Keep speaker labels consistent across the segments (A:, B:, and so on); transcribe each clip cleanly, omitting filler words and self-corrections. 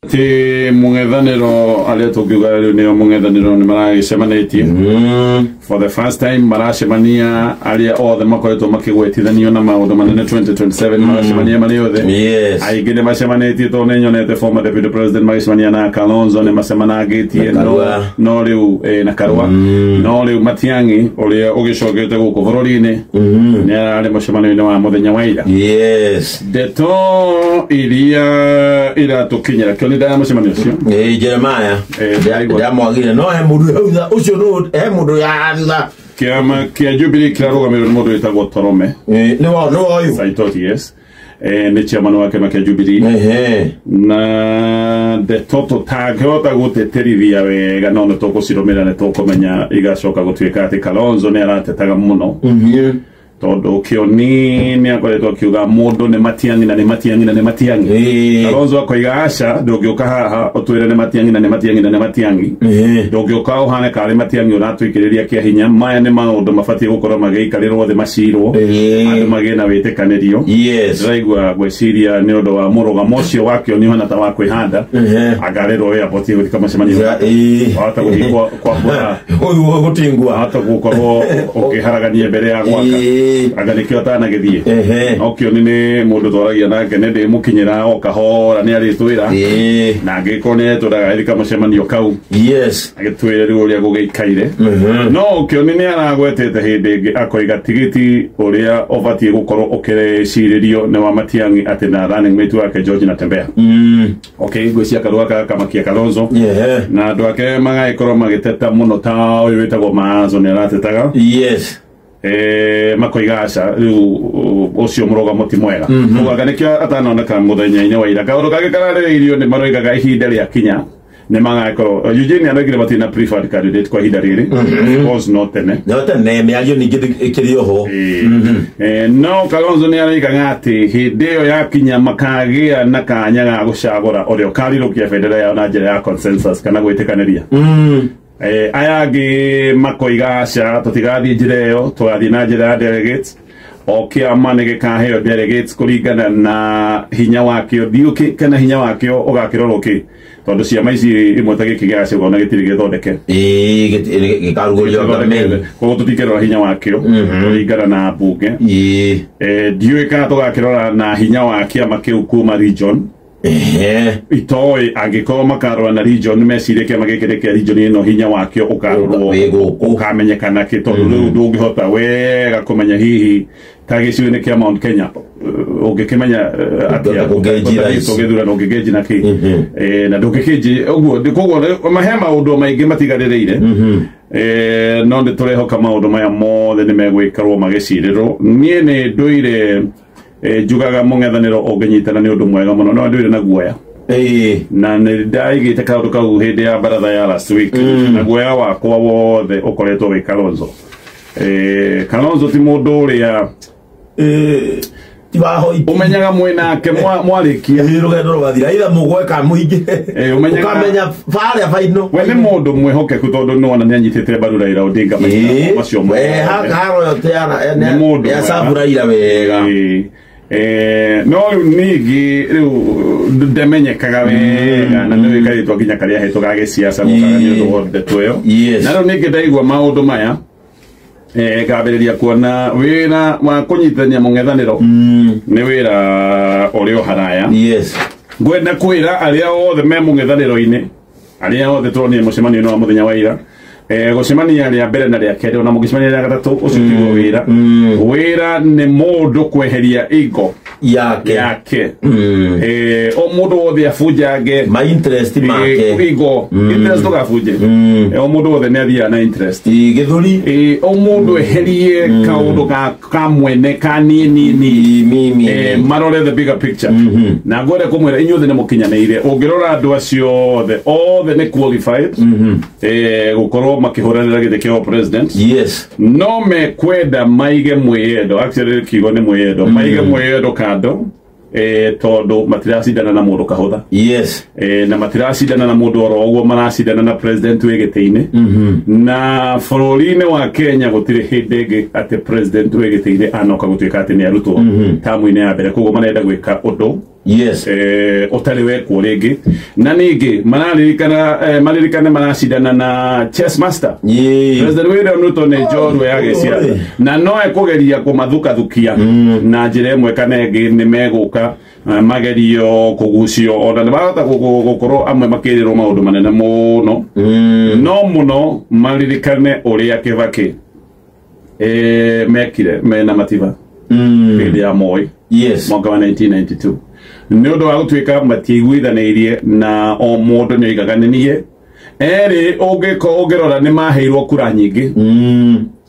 A: Ti mungethaniro alia tukiuga riu ni mungethaniro ni maracemanĩtie for the first time maracemania alia othe makoretwo makigwetithanio na maundu manene 2027 maracemania mari othe aingi ni macemanĩtie to ni nyonete former deputy president magicemania na Kalonzo ni macemanagĩtie no riu na Karua no riu Matiang'i uria ugicokete guku bururi-ini ni ari mucemanio-ini wa muthenya wa ira ndeto iria iratukinyira kio ni ndaya mucemanio ucio
B: Jeremiah ndamwagire no he mundu hauza ucio no he mundu ya thutha
A: kiama kia Jubilee kirarugamirwo ni mundu witagwo Torome
B: no uyu
A: Saitoti yes ni chairman wa kiama kia Jubilee na ndeto tutangihota guteterithia wega no nitugucirumira nitukumenya igacoka gutuika ati Kalonzo ni aratetaga muno todo kioni akoretwo akiuga mundu ni Matiang'i na ni Matiang'i na ni Matiang'i Kalonzo akoiga aca ndungĩũka haha utwire ni Matiang'i na ni Matiang'i na ni Matiang'i ndungĩũka uhane kari Matiang'i uratwikiriria kia hinya maya ni maundu mabatie gukorwo magĩikarirwo thĩ macirwo andu magĩe na wĩtĩkanĩrio ndĩraigua gwĩciria ni ũndũ wa mũrũgamo ũcio wa kioni ũhana ta wa kwĩhanda agarĩrwo we abatie gũthika macemanio wahota gũthikwo kwa mbura
B: gutingwa
A: hata gukorwo ũkĩharagania mbere ya gwaka aganikio tana githie okio ni mundu twaragia nake ne ndi mukinyira o kahora ni ari twira na ngikone turaga ithika mucemanio kau agitwire ri uria gugeikaire no okio ni aragwetete hindi ingi akoiga tigiti uria obatie gukorwo ukireciiririo ni wa Matiang'i ati na running mate wake George Natembeya okay gwecia Karua kamakia Kalonzo na andu ake magaikorwo magiteta muno ta uyu witagwo Maazo ni aratetaga makoiga aca riu ucio mũrũgamo ti mwega ugaganĩkio atanoneka mũthenya-inĩ wa ira kaũndũ kangĩ kararĩrĩirio nĩ maroigaga ihinda rĩa kinya nĩ magakorwo Eugene anoigire matina preferred candidate kwa ihinda rĩrĩ was not tene
B: mĩario ningĩ ĩkĩrĩ oho
A: no Kalonzo nĩ aroigaga atĩ hĩndĩ ĩyo yakinya makagĩa na kanya ga gũcagũra ũrĩa ũkarirũkia bendera yao na njĩra ya consensus kana gwĩtĩkanĩria ayagi makoiga aca tutigathie njira iyo twathie na njira ya delegates o kiama nĩ gĩkaheo delegates kũringana na hinya wakio thiũki kana hinya wakio ũgakĩrorwo kĩ tondu ciama ici imwe ta gĩkĩ gĩa cigwo na gĩtirĩ gĩthondeke
B: gĩkarugũrio
A: koguo tũtikĩrora hinya wakio kũringana na mbunge ndiũĩ kana tũgakĩrora na hinya wa kĩama kĩu kuma region itoi angĩkorwo makarora na region mecirie kĩama gĩkĩ kĩa region ĩno hinya wakio ũkarorwo ũkamenyekana kĩ tondũ rĩu ndũngĩhota wega kũmenya hihi ta gĩcigo-inĩ kĩa Mount Kenya ũngĩkĩmenya atĩa ũgĩthurana ũngĩkĩnji na kĩ na ndũngĩkĩnji ũguo koguo mahe maũndũ maingĩ matigarĩrĩire no nĩ tũrehoka maũndũ maya mothe nĩ megwĩkarwo magĩcirĩrwo niĩ nĩ ndũire njugaga mũng'ethanĩro ũngĩnyitana nĩ ũndũ mwega mũno no ndũire na guoya na nĩ ndaigĩte kaũndũ kau hĩndĩ ya baratha ya last week na guoya wakwa wothe ũkoretwo wĩ Kalonzo Kalonzo ti mũndũ ũrĩa umenyaga mwenake mwarĩkia
B: rũgendo rũgathira ira mũgweka mũingĩ ũkamenya barĩa baino
A: we nĩ mũndũ mwĩhokeku tondũ nĩwona nĩ anyitĩte mbaru Raila Odinga macio
B: haroyote ya sabu Raila wega
A: no ningĩ rĩu ndamenyekaga wega na nĩ wĩkarĩtwo nginya karĩa hetwo ga gĩciaca gũkaga nĩ ũndũ wa ndeto ĩyo na rĩu ningĩ ndaigua maũndũ maya ngambĩrĩria kuona wĩra wa kũnyitithania mũng'ethanĩro nĩ wĩra ũrĩ o haraya ngwenda kwĩra arĩa othe me mũng'ethanĩro-inĩ arĩa othe tũronire mũcemanio-inĩ wa mũthenya wa ira gũcemania rĩa mbere na rĩa kerĩ ona mũgĩcemania rĩa gatatũ ũcio tiguo wĩra nĩ mũndũ kweheria ego yake o mũndũ wothe abunjange
B: interest make
A: ego interest ndũgabunje o mũndũ wothe nĩ athiaga na interest
B: gĩthũri
A: o mũndũ eherie kaũndũ ka mwene ka nini marore the bigger picture na ngwenda kũmwĩra inyuothe nĩ mũkinyanĩire ũngĩrora andũ acio othe nĩ qualified gũkorwo makĩhũranĩra gĩtĩ kĩa president no mekwenda maige mwĩyendo actually kiugo nĩ mwĩyendo maige mwĩyendo kando tondu matiracindana na mundu kahutha na matiracindana na mundu oro uguo maracindana na president wegete-ini na bururi-ini wa Kenya gutire hindi ingi ati president wegete-ini anoka gutuika ati ni arutwo tamu-ini ya mbere koguo marenda gwika undu
B: yes
A: otari wekwo ringi na ningi maririkane maracidana na chess master President William Ruto ni njorua ya giciatha na no ekugeria kumathukathukia na njira imwe kana ingi ni meguka magerio kugucio ona ni barata gukorwo amwe makirirwo maundu manene muno no muno maririkane uria Kibaki mekire mena mativa hĩndĩ ya Moi mwaka wa 1992 nĩ ũndũ wa gũtuĩka matiiguithanirie na o mũndũ nĩ oigaga nĩ niĩ erĩ ũngĩrora nĩ maheirwo kura nyingĩ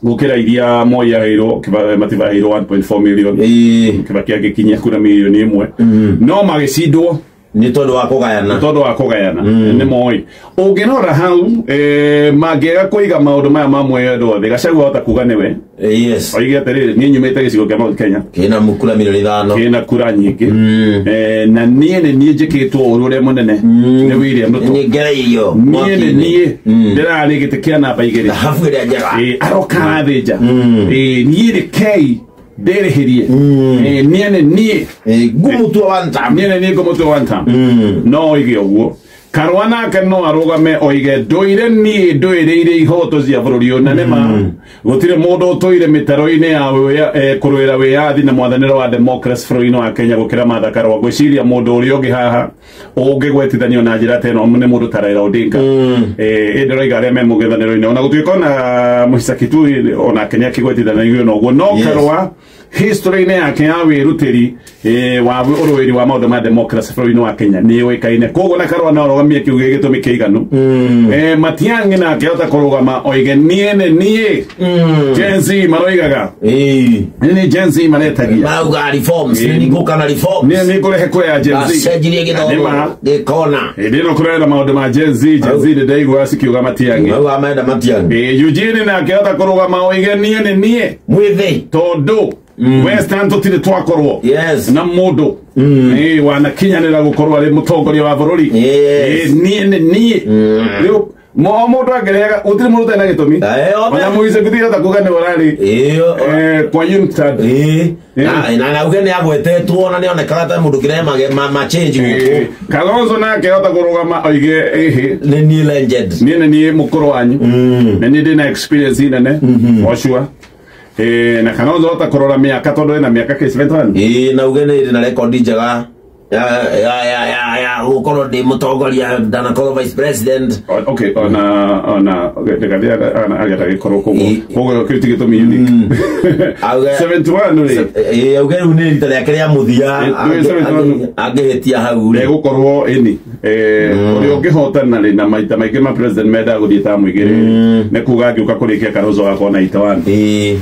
A: gũkĩra iria Moi aheirwo mativa aheirwo 1.4 million Kibaki agĩkinyia kura milioni 1 no magĩcindwo
B: ni tondu wa kugayana
A: ni Moi ungirora hau mangĩaga kũiga maũndũ maya mamwe ndothe Gachagua hota kuga niwe oige atĩrĩrĩ niĩ nyumĩte gĩcigo kĩa Mount Kenya
B: kĩna kura milioni 5
A: kĩna kura nyingĩ na niĩ njĩkĩtwo ũru ũrĩa mũnene nĩ William Ruto
B: ngereirio
A: niĩ ndĩrarĩ gĩtĩ kĩa namba 2
B: hafu ĩrĩa njega
A: aroka athĩnja niĩ nĩ kei ndĩrĩhĩrie niĩ
B: ngũmũtua one time
A: niĩ ngũmũtua one time no oige ũguo Karũa nake no arũgame oige ndũire niĩ ndũĩrĩire ihoto cia bũrũri ũyũ na nĩma gũtirĩ mũndũ ũtũire mĩtaro-inĩ ya kũrũĩra wĩyathi na mwathanĩro wa democracy bũrũri-inĩ wa Kenya gũkĩra Martha Karũa ngwĩciria mũndũ ũrĩa ũngĩ haha ũngĩgwetithanio na njĩra ta ĩno nĩ mũndũ ta Raila Odinga ĩndĩ roiga arĩa me mũng'ethanĩro-inĩ ona gũtuĩka ona Moise Kitui ona Kenya akĩgwetithanagio na ũguo no Karũa history-inĩ yake ya wĩrutĩri wa ũrũĩri wa maũndũ ma democracy bũrũri-inĩ wa Kenya nĩ ũĩkaine koguo na Karũa no arũgamie kiugo gĩtũmi kĩiganu Matiang'i nake ahota kũrũgama oige niĩ nĩ niĩ Gen Z maroigaga nĩ Gen Z maretagia
B: mauga reforms nĩ ngũkana reforms
A: nĩ ngũrehe kũrĩa Gen Z
B: acenjirie gĩthomo gĩkona
A: ndĩno kũrera maũndũ ma Gen Z nĩ ndaigua cikiuga Matiang'i
B: mauga amenda Matiang'i
A: Eugene nake ahota kũrũgama oige niĩ nĩ niĩ
B: mwĩthĩ
A: tondũ Western tũtirĩ twakorwo na mũndũ wanakinyanĩra gũkorwo arĩ mũtongoria wa bũrũri niĩ nĩ niĩ rĩu mũndũ angĩrega gũtirĩ mũndũ tena gĩtũmi ona Moise Kitui hota kuga nĩ ũrarĩ kwa UNCTAD
B: na nauge nĩ agwetetwo na nĩ onekaga ta mũndũ kĩrehe machange gũkũ
A: Kalonzo nake ahota kũrũgama oige
B: nĩ niĩ legend
A: niĩ nĩ niĩ mũkũrũ wanyu na niĩ ndĩ na experience nene washua na Kalonzo hota kũrora mĩaka tondũ ena mĩaka K71
B: na uge nĩ na record njega ya gũkorwo ndĩ mũtongoria ndanakorwo vice president
A: okay ona ageta gĩkorwo koguo kĩu ti gĩtũmi unique 71
B: auge rĩu nĩ rita rĩake rĩa mũthia angĩhĩtia hau
A: egũkorwo ĩni ũrĩa ũngĩhotana rĩ na maita maingĩ ma president mendaga gũthiĩ tamu igĩrĩ nĩ kuga angĩũka kũrĩkia Kalonzo agakorwo na 81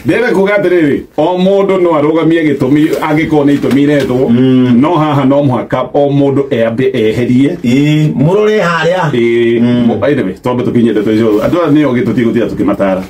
A: ndĩrenda kuga atĩrĩrĩ o mũndũ no arũgamie gĩtũmi angĩkorwo nĩ itũmi iretwo no haha no mũhaka o mũndũ eambe eherie
B: mũrore harĩa
A: tondũ tũkinyĩte andũ aya nĩo gĩtũtigũtira tũkĩmatara